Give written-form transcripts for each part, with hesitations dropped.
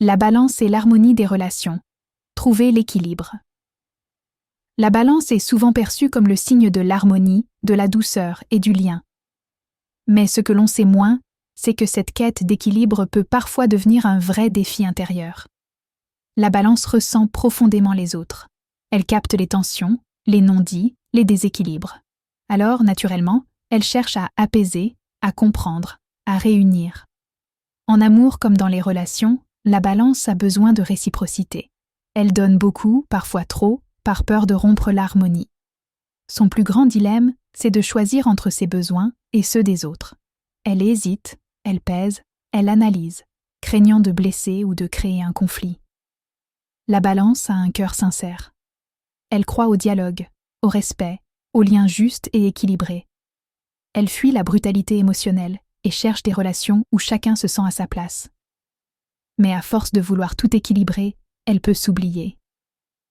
La balance et l'harmonie des relations. Trouver l'équilibre. La balance est souvent perçue comme le signe de l'harmonie, de la douceur et du lien. Mais ce que l'on sait moins, c'est que cette quête d'équilibre peut parfois devenir un vrai défi intérieur. La balance ressent profondément les autres. Elle capte les tensions, les non-dits, les déséquilibres. Alors, naturellement, elle cherche à apaiser, à comprendre, à réunir. En amour comme dans les relations, la balance a besoin de réciprocité. Elle donne beaucoup, parfois trop, par peur de rompre l'harmonie. Son plus grand dilemme, c'est de choisir entre ses besoins et ceux des autres. Elle hésite, elle pèse, elle analyse, craignant de blesser ou de créer un conflit. La balance a un cœur sincère. Elle croit au dialogue, au respect, aux liens justes et équilibrés. Elle fuit la brutalité émotionnelle et cherche des relations où chacun se sent à sa place. Mais à force de vouloir tout équilibrer, elle peut s'oublier.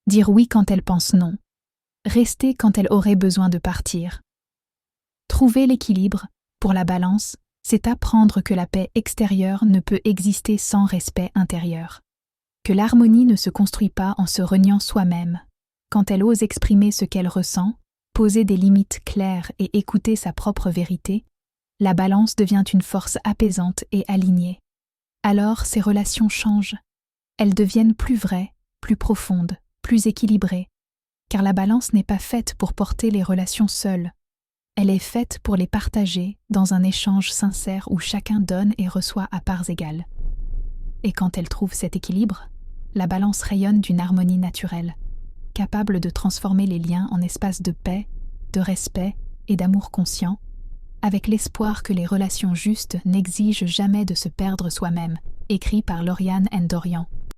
Dire oui quand elle pense non. Rester quand elle aurait besoin de partir. Trouver l'équilibre, pour la balance, c'est apprendre que la paix extérieure ne peut exister sans respect intérieur. Que l'harmonie ne se construit pas en se reniant soi-même. Quand elle ose exprimer ce qu'elle ressent, poser des limites claires et écouter sa propre vérité, la balance devient une force apaisante et alignée. Alors ses relations changent. Elles deviennent plus vraies, plus profondes, plus équilibrées. Car la balance n'est pas faite pour porter les relations seules. Elle est faite pour les partager dans un échange sincère où chacun donne et reçoit à parts égales. Et quand elle trouve cet équilibre, la balance rayonne d'une harmonie naturelle, capable de transformer les liens en espaces de paix, de respect et d'amour conscient, avec l'espoir que les relations justes n'exigent jamais de se perdre soi-même, écrit par Lauriane N. Dorian.